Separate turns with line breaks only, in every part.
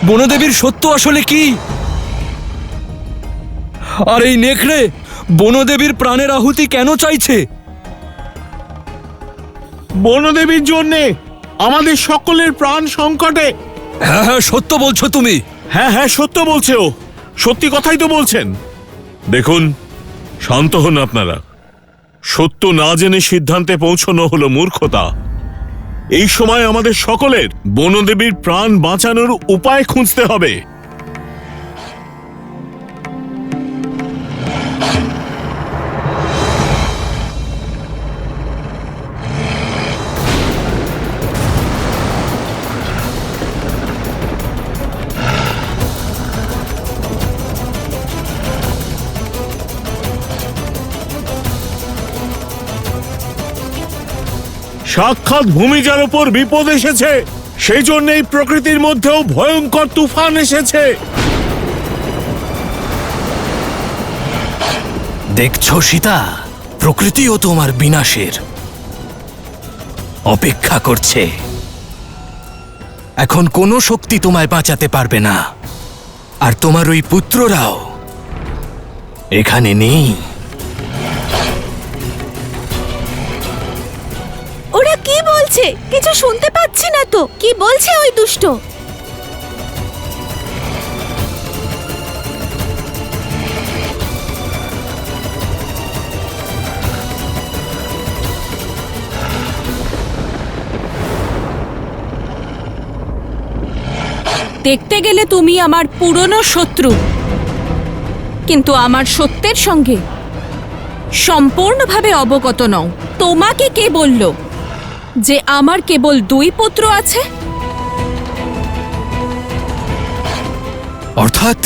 বনদেবীর সত্য আসলে কি? আর এই নেকড়ে বনদেবীর প্রাণের আহুতি কেন চাইছে?
বনদেবীর জন্যে আমাদের সকলের প্রাণ সংকটে।
হ্যাঁ হ্যাঁ, সত্য বলছো তুমি।
হ্যাঁ হ্যাঁ, সত্য বলছে ও, সত্যি কথাই তো বলছেন। দেখুন, শান্ত হন আপনারা। সত্য না জেনে সিদ্ধান্তে পৌঁছানো হলো মূর্খতা। এই সময় আমাদের সকলের বনদেবীর প্রাণ বাঁচানোর উপায় খুঁজতে হবে। সাক্ষাৎ ভূমিজার উপর বিপদ এসেছে, সেই জন্যই প্রকৃতির মধ্যেও ভয়ঙ্কর তুফান এসেছে।
দেখছো সীতা, প্রকৃতিও তোমার বিনাশের অপেক্ষা করছে। এখন কোনো শক্তি তোমায় বাঁচাতে পারবে না, আর তোমার ওই পুত্ররাও এখানে নেই।
ওরা কি বলছে? কিছু শুনতে পাচ্ছি না তো। কি বলছে ওই দুষ্ট? দেখতে গেলে তুমি আমার পুরনো শত্রু, কিন্তু আমার সত্যের সঙ্গে সম্পূর্ণভাবে অবগত নও। তোমাকে কে বলল যে আমার কেবল 2 পুত্র আছে?
অর্থাৎ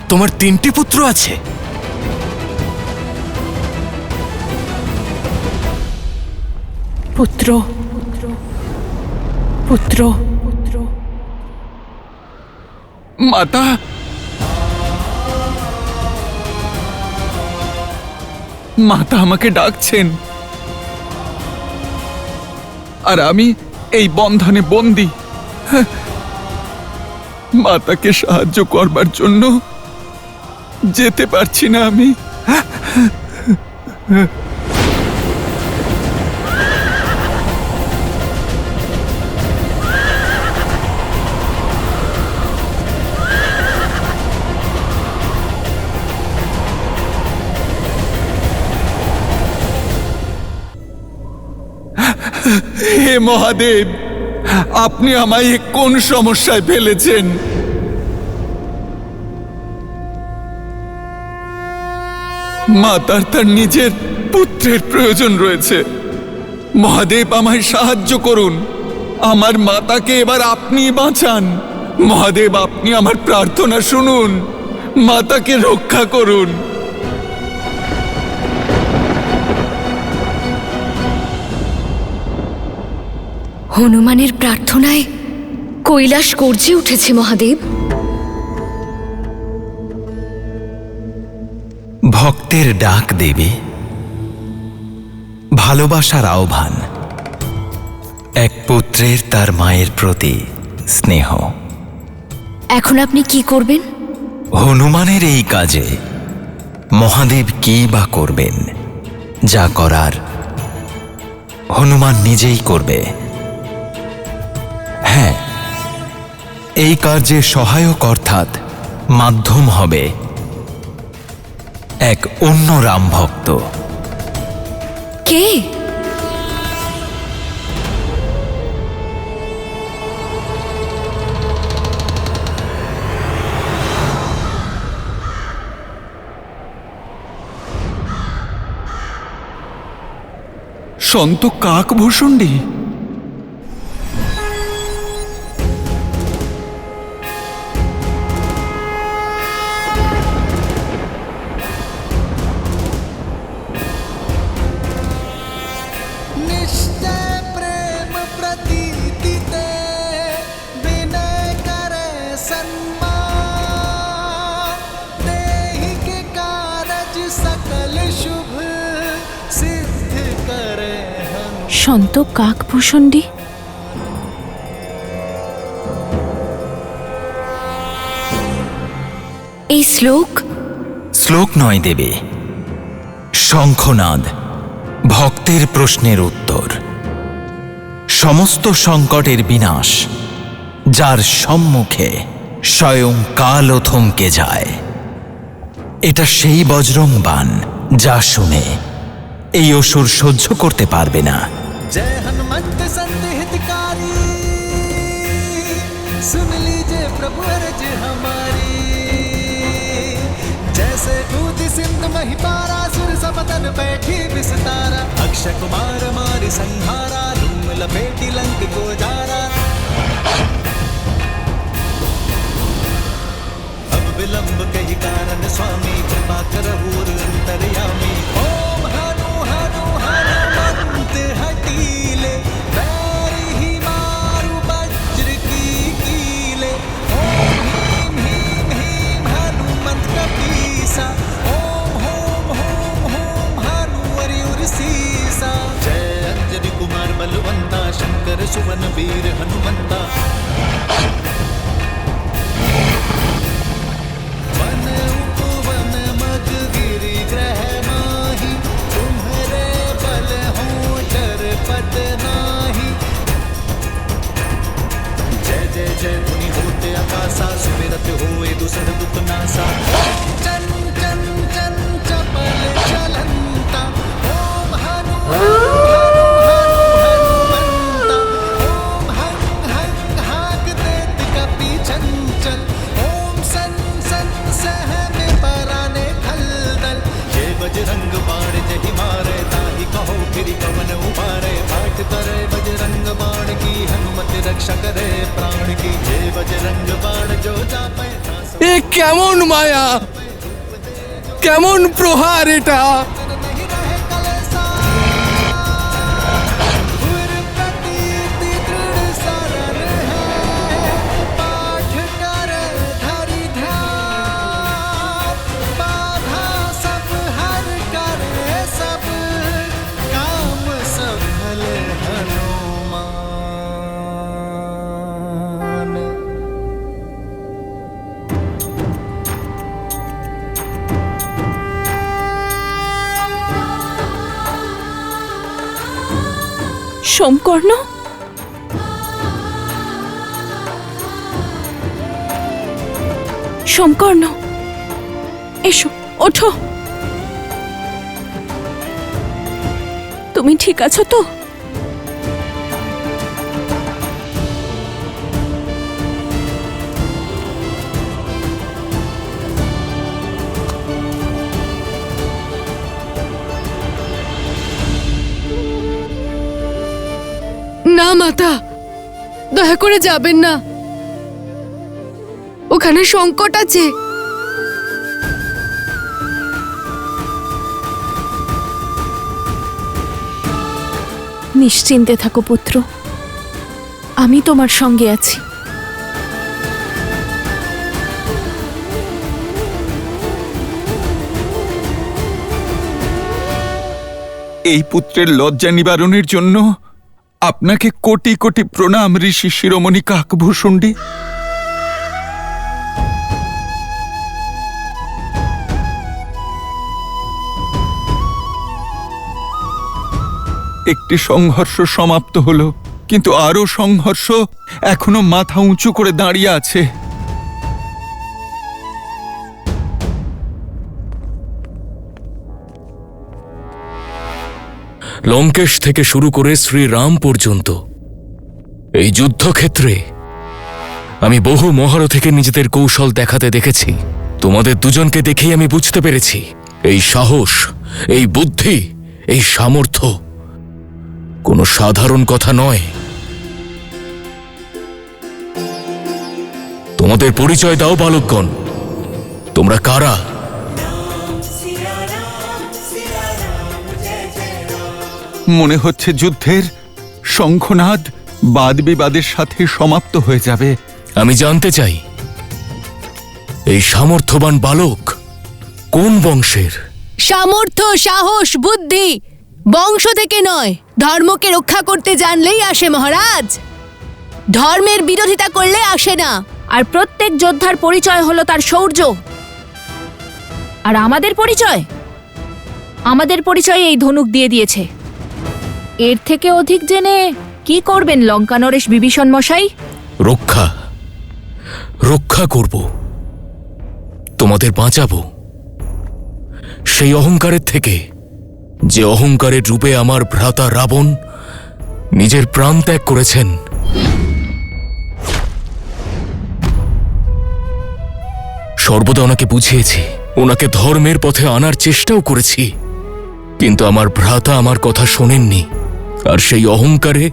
তোমার 3টি পুত্র আছে?
পুত্র পুত্র পুত্র।
মাতা, মাতা আমাকে ডাকছেন, আর আমি এই বন্ধনে বন্দী। মাতাকে সাহায্য করবার জন্য যেতে পারছি না আমি। হে মহাদেব, আপনি আমায় কোন সমস্যায় ফেলেছেন? মাতার তার নিজের পুত্রের প্রয়োজন রয়েছে। মহাদেব, আমায় সাহায্য করুন। আমার মাতাকে এবার আপনি বাঁচান। মহাদেব, আপনি আমার প্রার্থনা শুনুন। মাতাকে রক্ষা করুন।
হনুমানের প্রার্থনায় কৈলাস গর্জে উঠেছে মহাদেব।
ভক্তের ডাক দেবী, ভালোবাসার আহ্বান, এক পুত্রের তার মায়ের প্রতি স্নেহ।
এখন আপনি কি করবেন?
হনুমানের এই কাজে মহাদেব কি বা করবেন? যা করার হনুমান নিজেই করবে। হ্যাঁ, এই কার্যে সহায়ক অর্থাৎ মাধ্যম হবে এক অন্য রাম ভক্ত।
কে?
সন্ত কাকভূষণ্ডী।
সন্ত কাকভূষণ্ডী?
এই শ্লোক
শ্লোক নয় দেবী, শঙ্খনাদ, ভক্তের প্রশ্নের উত্তর, সমস্ত সংকটের বিনাশ, যার সম্মুখে স্বয়ং কালও থমকে যায়। এটা সেই বজ্রং বাণ যা শুনে এই অসুর সহ্য করতে পারবে না।
जय हनुमंत संत हितकारी, सुन लीजिए प्रभु अर्ज हमारी। जैसे दूध सिंध मही पारा, सुर समतन बैठी विस्तारा। अक्षय कुमार मारी संहारा, धूम लपेटी लंक को जारा। अब विलंब कही कारण स्वामी, कृपा करहु अंतर्यामी। ओम हनु हनु हनुमंत हटीले, बैरी ही मारु वज्र की कीले। ओम ह्रीं ह्रीं ह्रीं हनुमंत कपीसा, ओम होम होम होम हनु हरिउर सीसा। जय अंजनी कुमार बलवंता, शंकर सुवन वीर हनुमंता। वन उपवन मग गिरि ग्रह माही, तुम्हरे बल हो डरपत नाही। जय जय जय मुनि होते आकाशा, सुमिरत होए दूसर दुख नासा। चन चन चन चपल चलंता, ओम हनु हनुमंता। ओम हं हं हाक देत कपि चंचल, ओम सन सन सहमे पराने खलदल। जय बजरंग बाण जहि मारे, ताहि कहो फिर कवन उबारे। पाठ करे बजरंग बाण की, हनुमत रक्षा करे प्राण की। जय बजरंग बाण जो जापै नास
এ কেমন মায়া, কেমন প্রহার এটা!
नहीं रहे कलसा। गुर प्रतीति दृढ़ शरण है, पाठ कर धरि ध्यान। बाधा सब हर करे सब, काम सफल हनुमान।
সোমকর্ণ, সোমকর্ণ, এসো, ওঠো। তুমি ঠিক আছো তো?
না মাতা, দয়া করে যাবেন না, ওখানে সংকট আছে।
নিশ্চিন্তে থাকো পুত্র, আমি তোমার সঙ্গে আছি।
এই পুত্রের লজ্জা নিবারণের জন্য আপনাকে কোটি কোটি প্রণাম ঋষি শিরোমণি কাকভূষুণ্ডী। একটি সংঘর্ষ সমাপ্ত হলো, কিন্তু আরো সংঘর্ষ এখনো মাথা উঁচু করে দাঁড়িয়ে আছে।
লঙ্কেশ থেকে শুরু করে শ্রীরাম পর্যন্ত এই যুদ্ধক্ষেত্রে আমি বহু মহারথীকে নিজেদের কৌশল দেখাতে দেখেছি। তোমাদের দুজনকে দেখেই আমি বুঝতে পেরেছি এই সাহস, এই বুদ্ধি, এই সামর্থ্য কোনো সাধারণ কথা নয়। তোমাদের পরিচয় দাও বালকগণ, তোমরা কারা?
মনে হচ্ছে যুদ্ধের শঙ্খনাদ বাদ বিবাদের সাথে সমাপ্ত হয়ে যাবে।
আমি জানতে চাই এই সামর্থ্যবান বালক কোন বংশের?
সামর্থ্য, সাহস, বুদ্ধি বংশ থেকে নয়, ধর্মকে রক্ষা করতে জানলেই আসে মহারাজ। ধর্মের বিরোধিতা করলে আসে না।
আর প্রত্যেক যোদ্ধার পরিচয় হলো তার শৌর্য। আর আমাদের পরিচয়? আমাদের পরিচয় এই ধনুক দিয়ে দিয়েছে। এর থেকে অধিক জেনে কি করবেন লঙ্কানরেশ বিভীষণ মশাই?
রক্ষা রক্ষা করব, তোমাদের বাঁচাবো সেই অহংকারের থেকে, যে অহংকারের রূপে আমার ভ্রাতা রাবণ নিজের প্রাণ ত্যাগ করেছেন। সর্বদা ওনাকে বুঝিয়েছি, ওনাকে ধর্মের পথে আনার চেষ্টাও করেছি, কিন্তু আমার ভ্রাতা আমার কথা শোনেননি, আর সেই অহংকারে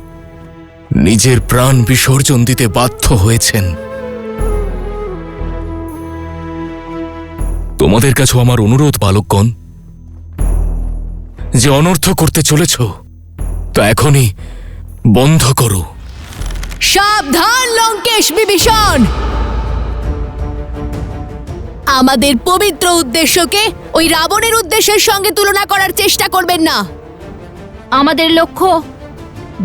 নিজের প্রাণ বিসর্জন দিতে বাধ্য হয়েছেন। তোমাদের কাছেও আমার অনুরোধ বালকগণ, যে অনর্থ করতে চলেছ তা এখনই বন্ধ করো।
সাবধান লঙ্কেশ বিভীষণ! আমাদের পবিত্র উদ্দেশ্যকে ওই রাবণের উদ্দেশ্যের সঙ্গে তুলনা করার চেষ্টা করবেন না।
আমাদের লক্ষ্য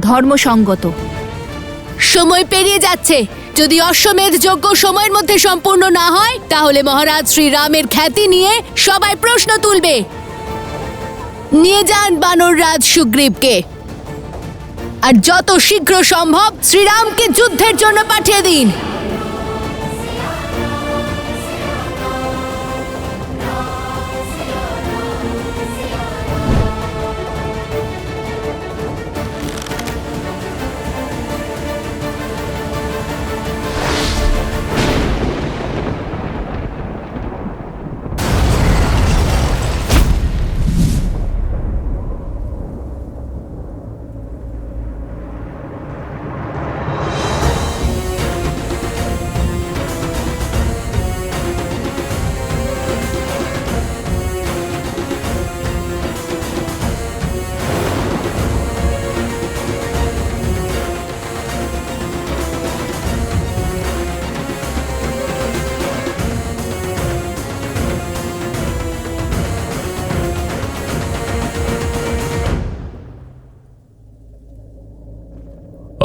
ধর্মসঙ্গত।
সময় পেরিয়ে যাচ্ছে, যদি অশ্বমেধ যজ্ঞ সময়ের মধ্যে সম্পূর্ণ না হয় তাহলে মহারাজ শ্রীরামের খ্যাতি নিয়ে সবাই প্রশ্ন তুলবে। নিয়ে যান বানররাজ সুগ্রীবকে, আর যত শীঘ্র সম্ভব শ্রীরামকে যুদ্ধের জন্য পাঠিয়ে দিন।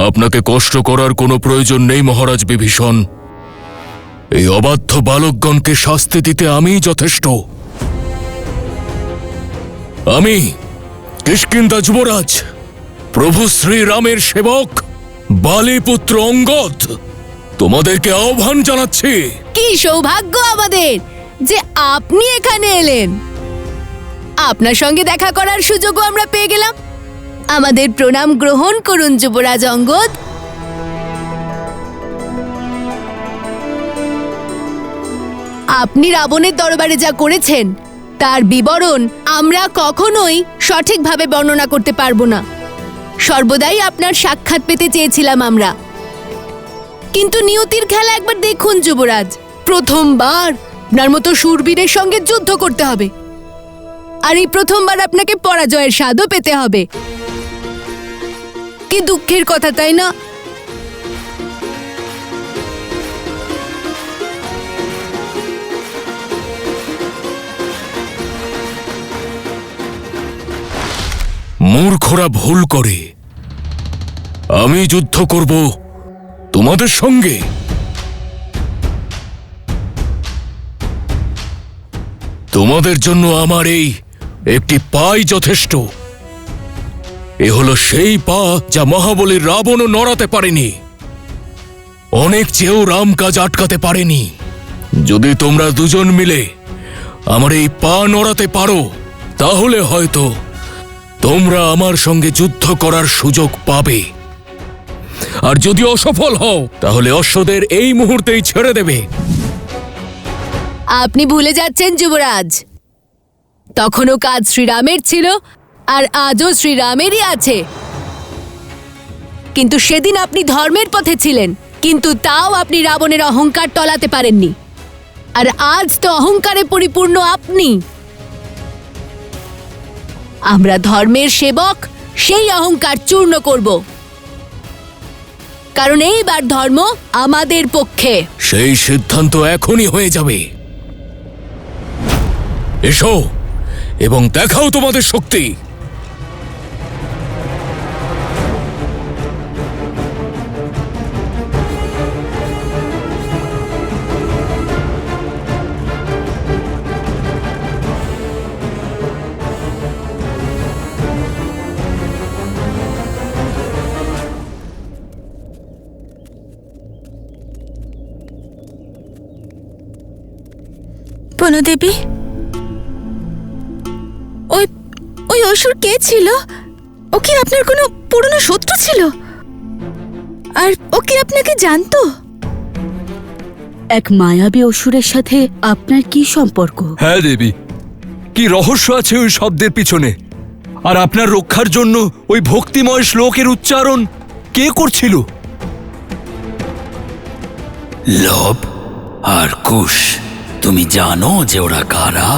আপনাকে কষ্ট করার কোনো প্রয়োজন নেই মহারাজ বিভীষণ। এই অবাধ্য বালকগণকে শাস্তি দিতে আমিই যথেষ্ট। আমি কিষ্কিন্ধা যুবরাজ প্রভু শ্রীরামের সেবক বালিপুত্র অঙ্গদ তোমাদেরকে আহ্বান জানাচ্ছি।
কি সৌভাগ্য আমাদের যে আপনি এখানে এলেন। আপনার সঙ্গে দেখা করার সুযোগও আমরা পেয়ে গেলাম। আমাদের প্রণাম গ্রহণ করুন যুবরাজ অঙ্গদ। আপনি রাবণের দরবারে যা করেছেন তার বিবরণ আমরা কখনোই সঠিকভাবে বর্ণনা করতে পারবো না। সর্বদাই আপনার সাক্ষাৎ পেতে চেয়েছিলাম আমরা, কিন্তু নিয়তির খেলা একবার দেখুন যুবরাজ। প্রথমবার আপনার মতো শূরবীরের সঙ্গে যুদ্ধ করতে হবে, আর এই প্রথমবার আপনাকে পরাজয়ের স্বাদও পেতে হবে। কি দুঃখের কথা, তাই না?
মূর্খরা ভুল করে। আমি যুদ্ধ করব তোমাদের সঙ্গে। তোমাদের জন্য আমার এই একটি পাই যথেষ্ট। এ হলো সেই পা যা মহাবলীর রাবণও নড়াতে পারেনি। অনেক চেয়েও রাম কাজ আটকাতে পারেনি। যদি তোমরা দুজন মিলে আমার এই পা নড়াতে পারো তাহলে হয়তো তোমরা আমার সঙ্গে যুদ্ধ করার সুযোগ পাবে, আর যদি অসফল হও তাহলে অশ্বদের এই মুহূর্তেই ছেড়ে দেবে।
আপনি ভুলে যাচ্ছেন যুবরাজ, তখনও কাজ শ্রীরামের ছিল আর আজও শ্রীরামেরই আছে। কিন্তু সেদিন আপনি ধর্মের পথে ছিলেন, কিন্তু তাও আপনি রাবণের অহংকার টলাতে পারেননি। আর আজ তো অহংকারে পরিপূর্ণ আপনি। আমরা ধর্মের সেবক সেই অহংকার চূর্ণ করব, কারণ এইবার ধর্ম আমাদের পক্ষে।
সেই সিদ্ধান্ত এখনই হয়ে যাবে। এসো এবং দেখাও তোমাদের শক্তি।
বনদেবী, ওই ওই অসুর কে ছিল? ও কি আপনার কোনো পুরনো শত্রু ছিল? আর ও কি আপনাকে জানতো?
এক মায়াবী অসুরের সাথে আপনার কি সম্পর্ক?
হ্যাঁ দেবী, কি রহস্য আছে ওই শব্দের পিছনে? আর আপনার রক্ষার জন্য ওই ভক্তিময় শ্লোকের উচ্চারণ কে করছিল?
লোভ আর কুশ, তুমি জানো যে ওরা কারা?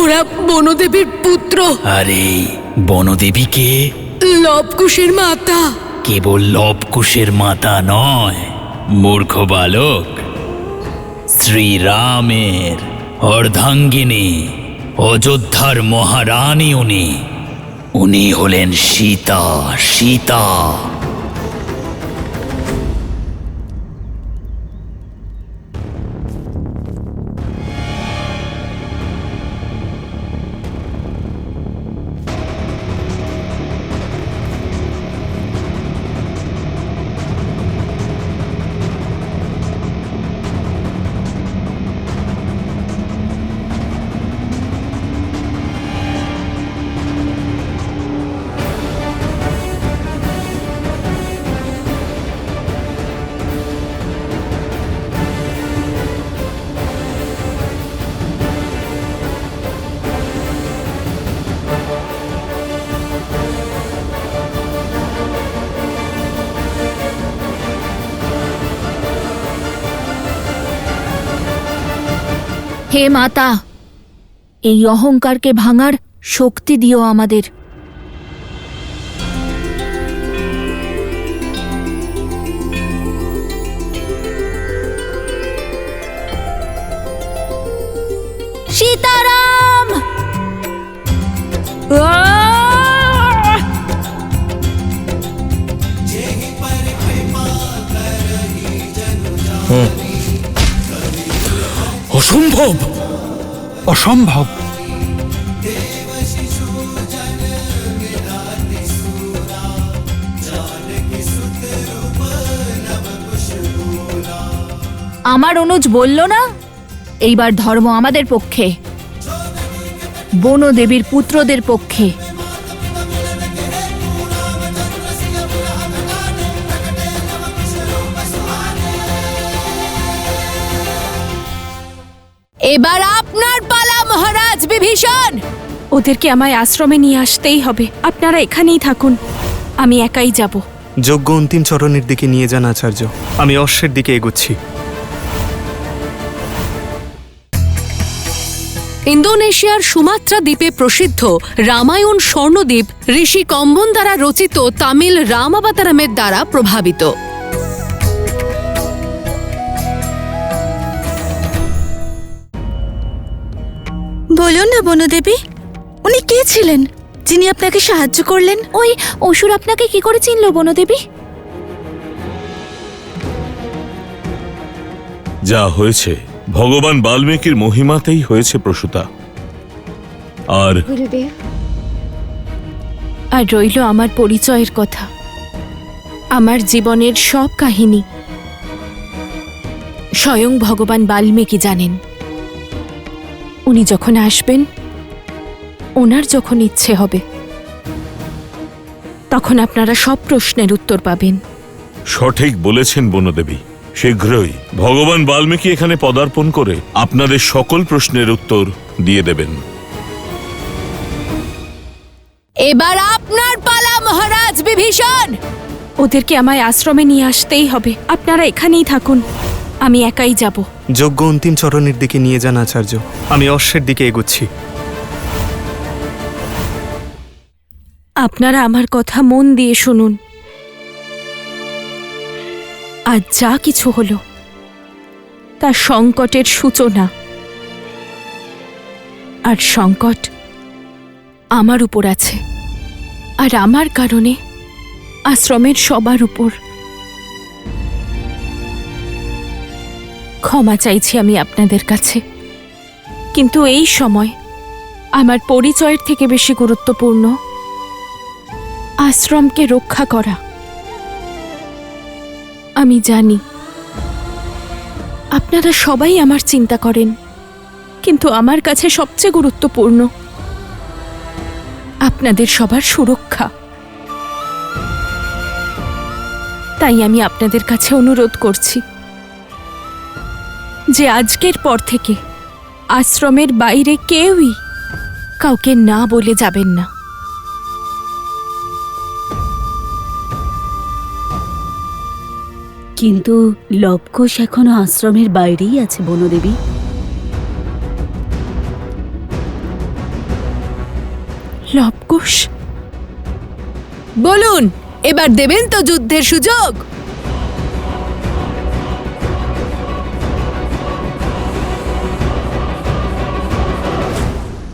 ওরা বনদেবীর পুত্র,
আরে বনদেবীকে
লবকুশের মাতা।
কেবল লবকুশের মাতা নয়, মূর্খ বালক, শ্রীরামের অর্ধাঙ্গিনী, অযোধ্যার মহারানী উনি হলেন সীতা। সীতা
হে মাতা, এই অহংকারকে ভাঙার শক্তি দিও আমাদের। সীতারাম!
অসম্ভব!
অসম্ভব!
আমার অনুজ বলল না, এইবার ধর্ম আমাদের পক্ষে, বনদেবীর পুত্রদের পক্ষে।
এবার আপনার পালা মহারাজ বিভীষণ।
ওদেরকে আমায় আশ্রমে নিয়ে আসতেই হবে। আপনারা এখানেই থাকুন, আমি একাই যাব।
যজ্ঞ অন্তিম চরণের দিকে নিয়ে যান আচার্য, আমি অশ্বের দিকে এগোচ্ছি।
ইন্দোনেশিয়ার সুমাত্রা দ্বীপে প্রসিদ্ধ রামায়ণ স্বর্ণদ্বীপ ঋষি কম্বন দ্বারা রচিত তামিল রামাবতারামের দ্বারা প্রভাবিত।
বলুন না বনদেবী, উনি কে ছিলেন যিনি আপনাকে সাহায্য করলেন?
ওই অসুর আপনাকে কি করে চিনল বনদেবী?
যা হয়েছে ভগবান বাল্মীকির মহিমাতেই হয়েছে প্রসূতা। আর
আর রইল আমার পরিচয়ের কথা, আমার জীবনের সব কাহিনী স্বয়ং ভগবান বাল্মীকি জানেন। উনি যখন আসবেন, ওনার যখন ইচ্ছে হবে, তখন আপনারা সব প্রশ্নের উত্তর পাবেন।
সঠিক বলেছেন বনদেবী, শীঘ্রই ভগবান বাল্মীকি এখানে পদার্পণ করে আপনাদের সকল প্রশ্নের উত্তর দিয়ে দেবেন।
এবার আপনার পালা মহারাজ বিভীষণ।
ওদেরকে আমায় আশ্রমে নিয়ে আসতেই হবে। আপনারা এখানেই থাকুন, আমি একাই যাব।
যজ্ঞ অন্তিম চরণের দিকে নিয়ে যান আচার্য, আমি অশ্বের দিকে এগোচ্ছি।
আপনারা আমার কথা মন দিয়ে শুনুন। আজ যা কিছু হলো তা সংকটের সূচনা, আর সংকট আমার উপর আছে, আর আমার কারণে আশ্রমের সবার উপর। ক্ষমা চাইছি আমি আপনাদের কাছে, কিন্তু এই সময় আমার পরিচয়ের থেকে বেশি গুরুত্বপূর্ণ আশ্রমকে রক্ষা করা। আমি জানি আপনারা সবাই আমার চিন্তা করেন,
কিন্তু আমার কাছে সবচেয়ে গুরুত্বপূর্ণ আপনাদের সবার সুরক্ষা। তাই আমি আপনাদের কাছে অনুরোধ করছি যে আজকের পর থেকে আশ্রমের বাইরে কেউই কাউকে না বলে যাবেন না।
কিন্তু লবকুশ এখনো আশ্রমের বাইরেই আছে বনদেবী।
লবকুশ,
বলুন, এবার দেবেন তো যুদ্ধের সুযোগ?